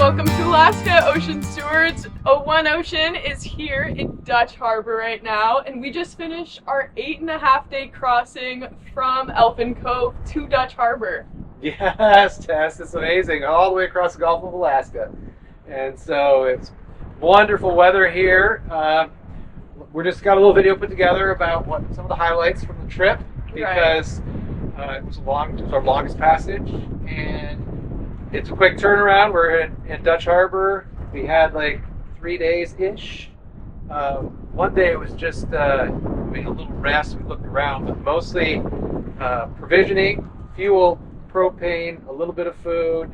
welcome to Alaska Ocean Stewards. One Ocean is here in Dutch Harbor right now, and we just finished our 8.5-day crossing from Elfin Cove to Dutch Harbor. Yes, Tess, it's amazing. All the way across the Gulf of Alaska. And so it's wonderful weather here. We just got a little video put together about what some of the highlights from the trip, because it was our longest passage, and it's a quick turnaround. We're in Dutch Harbor. We had like 3 days-ish. One day it was just a little rest. We looked around, but mostly provisioning, fuel, propane, a little bit of food,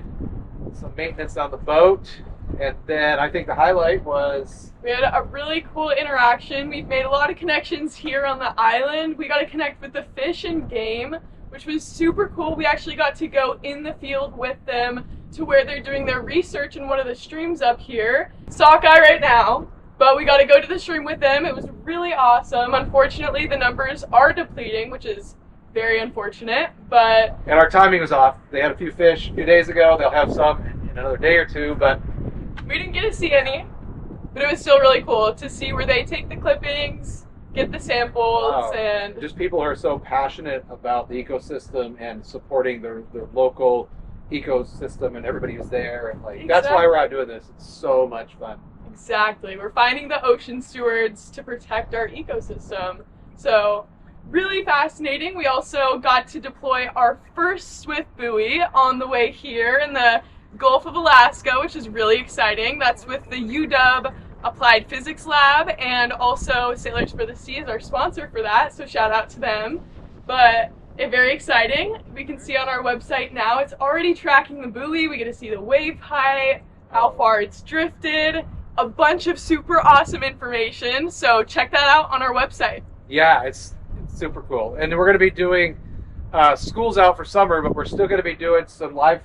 some maintenance on the boat. And then I think the highlight was... we had a really cool interaction. We've made a lot of connections here on the island. We got to connect with the fish and game, which was super cool. We actually got to go in the field with them to where they're doing their research in one of the streams up here. Sockeye right now, but we got to go to the stream with them. It was really awesome. Unfortunately, the numbers are depleting, which is very unfortunate, but... and our timing was off. They had a few fish a few days ago. They'll have some in another day or two, but... we didn't get to see any, but it was still really cool to see where they take the clippings, get the samples, and... just people who are so passionate about the ecosystem and supporting their local ecosystem, and everybody who's there, and like that's why we're out doing this. It's so much fun. Exactly. We're finding the ocean stewards to protect our ecosystem. So really fascinating. We also got to deploy our first swift buoy on the way here in the Gulf of Alaska, which is really exciting. That's with the UW Applied Physics Lab, and also Sailors for the Sea is our sponsor for that, so shout out to them. But very exciting. We can see on our website now it's already tracking the buoy. We get to see the wave height, how far it's drifted, a bunch of super awesome information, so check that out on our website. Yeah, it's super cool. And we're going to be doing school's out for summer, but we're still going to be doing some live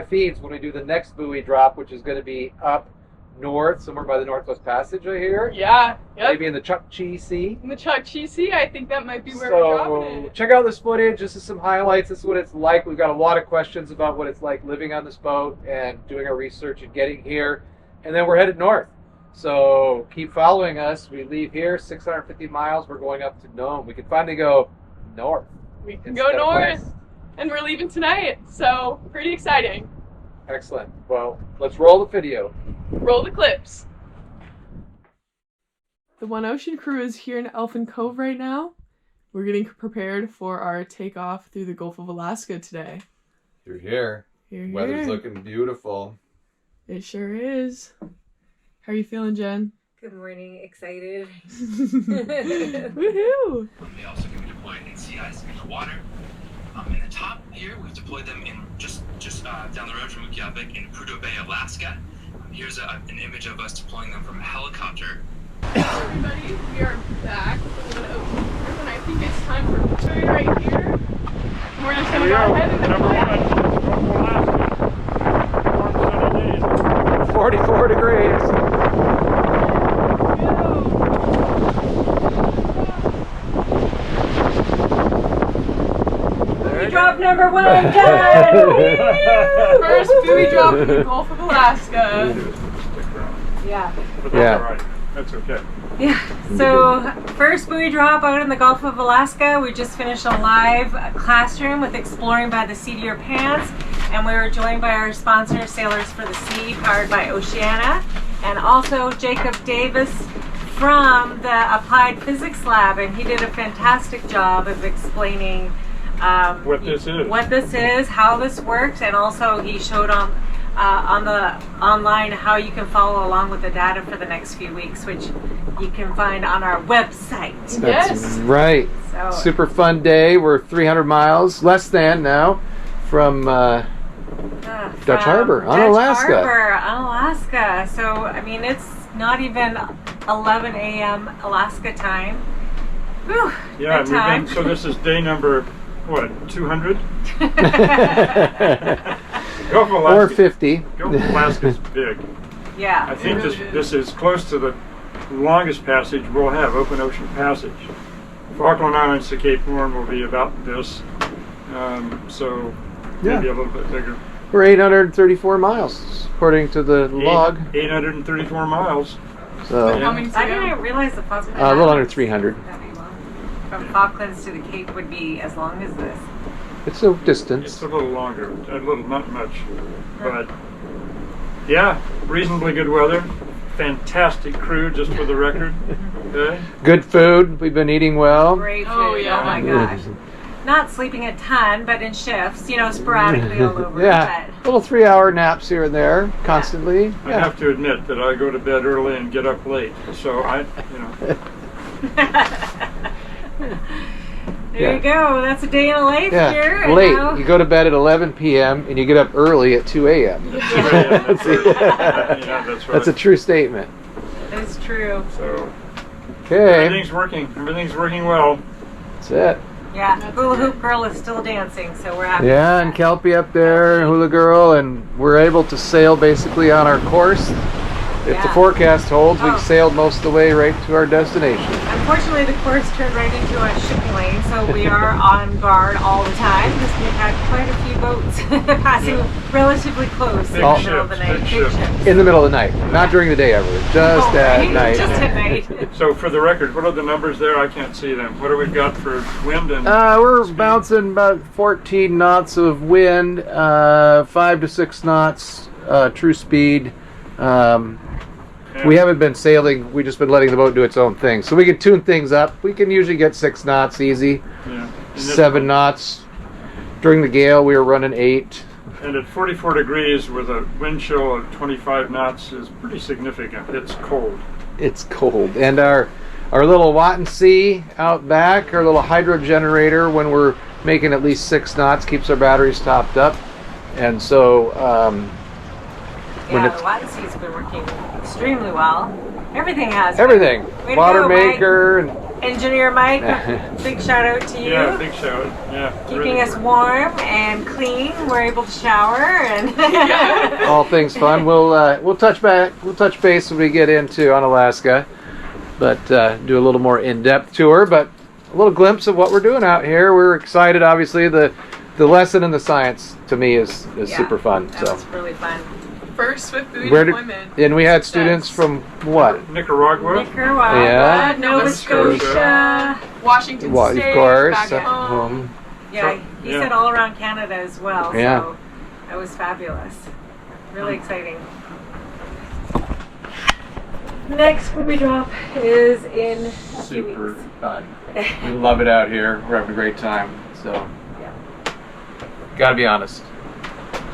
feeds when we do the next buoy drop, which is going to be up north, somewhere by the Northwest Passage, I hear. Yeah. Yep. Maybe in the Chukchi Sea. In the Chukchi Sea, I think that might be where we're dropping it. Check out this footage. This is some highlights. This is what it's like. We've got a lot of questions about what it's like living on this boat and doing our research and getting here. And then we're headed north. So keep following us. We leave here 650 miles. We're going up to Nome. We can finally go north. We can go north. And we're leaving tonight. So pretty exciting. Excellent. Well, let's roll the video. Roll the clips. The One Ocean crew is here in Elfin Cove right now. We're getting prepared for our takeoff through the Gulf of Alaska today. You're here. Weather's looking beautiful. It sure is. How are you feeling, Jen? Good morning. Excited. Woohoo! They also can be deployed in sea ice in the water. In the top here, we've deployed them in just down the road from Reykjavik in Prudhoe Bay, Alaska. Here's an image of us deploying them from a helicopter. Hello everybody, we are back with an ocean crew, and I think it's time for buoy right here. And we're just gonna go ahead and deploy. Number 1, 44 degrees. Drop number 1 done! First buoy drop in the Gulf of Alaska. Yeah. But that's all right. That's okay. Yeah. So first buoy drop out in the Gulf of Alaska. We just finished a live classroom with Exploring by the Seat of Your Pants, and we were joined by our sponsor, Sailors for the Sea, powered by Oceana, and also Jacob Davis from the Applied Physics Lab, and he did a fantastic job of explaining what this is, how this works, and also he showed on the online how you can follow along with the data for the next few weeks, which you can find on our website. That's right. So, super fun day. We're 300 miles, less than now, from Dutch Harbor on Alaska. So, I mean, it's not even 11 a.m. Alaska time. Whew, yeah, so this is day number... what, 200? Gulf of Alaska, or 50. Gulf of Alaska's big. Yeah. I think this is close to the longest passage we'll have, open ocean passage. Falkland Islands to Cape Horn will be about this, so maybe a little bit bigger. We're 834 miles. according to the log. 834 miles. So Coming I soon. didn't realize the Falklands. a little under 300. That'd be long. From Falklands to the Cape would be as long as this. It's a It's distance. a little longer, not much, but yeah, reasonably good weather. Fantastic crew, just for the record. Okay. Good food. We've been eating well. Great food. Oh, yeah. Oh my gosh. Not sleeping a ton, but in shifts, sporadically all over. Yeah, little 3-hour naps here and there, constantly. I have to admit that I go to bed early and get up late, so There you go. That's a day in a life Yeah, here. and late. now- You go to bed at 11 p.m. and you get up early at 2 a.m. yeah, that's right. That's a true statement. That's true. So Okay, everything's working well. that's it. Yeah, Hula Hoop Girl is still dancing, so we're happy. Yeah, and Kelpie up there, Hula Girl, and we're able to sail basically on our course. If the Yeah. forecast holds, Oh. we've sailed most of the way right to our destination. Unfortunately, the course turned right into a shipping lane, so we are on guard all the time because we've had quite a few boats passing relatively close in Big the middle of the ships, night. big Big ships. ships. In the middle of the night, not during the day ever, just Oh, at right? night. Just at night. So for the record, what are the numbers there? I can't see them. What do we got for wind and We're speed? bouncing about 14 knots of wind, 5 to 6 knots true speed. We haven't been sailing, we've just been letting the boat do its own thing. So we can tune things up. We can usually get 6 knots easy, Yeah. And this 7 one- knots. During the gale, we were running 8. And at 44 degrees with a wind chill of 25 knots is pretty significant. It's cold. It's cold. And our little Watton Sea out back, our little hydro generator, when we're making at least 6 knots, keeps our batteries topped up. And so when Yeah, it's the Watton Sea's been working extremely well. Everything has. everything, Way to water go, Mike. maker, and Engineer Mike, big shout out to you. Yeah, big shout. Yeah. Keeping really us good. warm and clean. We're able to shower and all things fun. We'll touch base when we get into on Alaska, but do a little more in-depth tour. But a little glimpse of what we're doing out here. We're excited. Obviously, the lesson in the science to me is Yeah, super fun. That So was really fun. First Swift buoy where did deployment. and we had students from what? Nicaragua. Nicaragua, Yeah. Nova Scotia. Washington Well, State. of course. Back at home. Yeah, he Yeah. said all around Canada as well. Yeah. So that was fabulous. Really exciting. Next buoy drop is in a few Super weeks. fun. We love it out here. We're having a great time. So, gotta be honest.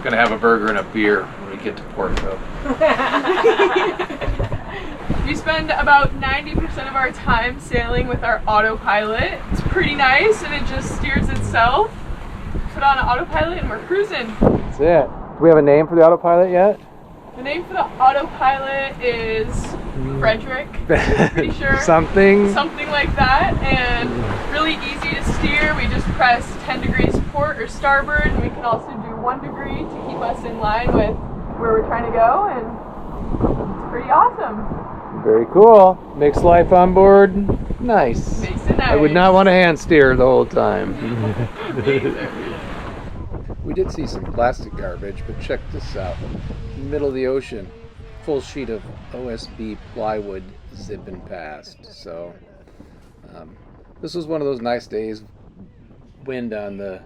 Gonna have a burger and a beer when we get to port, though. We spend about 90% of our time sailing with our autopilot. It's pretty nice and it just steers itself. Put on an autopilot and we're cruising. That's it. Do we have a name for the autopilot yet? The name for the autopilot is Frederick, pretty sure. Something. Something like that, and really easy to steer. We just press 10 degrees port or starboard, and we can also do 1 degree to keep us in line with where we're trying to go, and it's pretty awesome. Very cool. Makes life on board nice. Makes it nice. I would not want to hand steer the whole time. We did see some plastic garbage, but check this out. In the middle of the ocean, full sheet of OSB plywood zipping past. So this was one of those nice days. Wind on the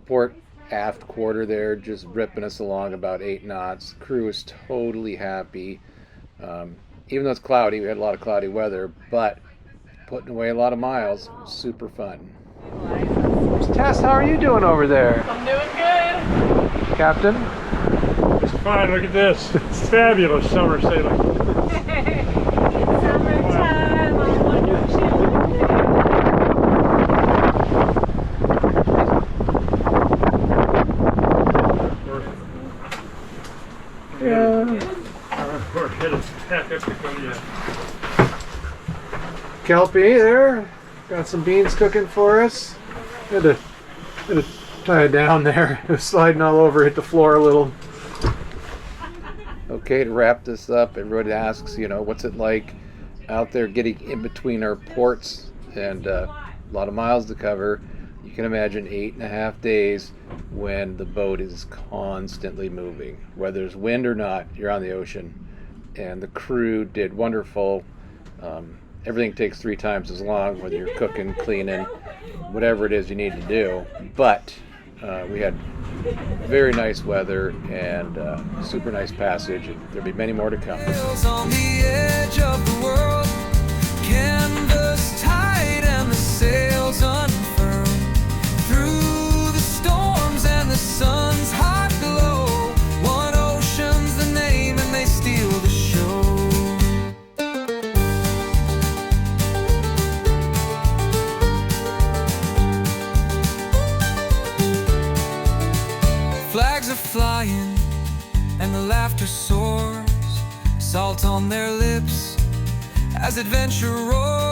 port aft quarter there, just ripping us along about 8 knots. Crew is totally happy. Even though it's cloudy, we had a lot of cloudy weather, but putting away a lot of miles, super fun. Tess, how are you doing over there? I'm doing good. Captain? It's fine. Look at this. It's fabulous summer sailing. Summertime on the We're headed back up to Kodiak. Kelpie there. Got some beans cooking for us. Had to tie it down there. It was sliding all over, hit the floor a little. Okay, to wrap this up, everybody asks, what's it like out there getting in between our ports and a lot of miles to cover. You You can imagine 8.5 days when the boat is constantly moving. Whether there's wind or not, you're on the ocean. And the crew did wonderful. Everything takes 3 times as long, whether you're cooking, cleaning, whatever it is you need to do. But we had very nice weather and super nice passage. And there'll be many more to come. On the edge of the world, canvas tight and the sails unfurled. Through the storms and the sun's hot glow, one ocean's the name and they steal the show. Flags are flying and the laughter soars, salt on their lips as adventure roars.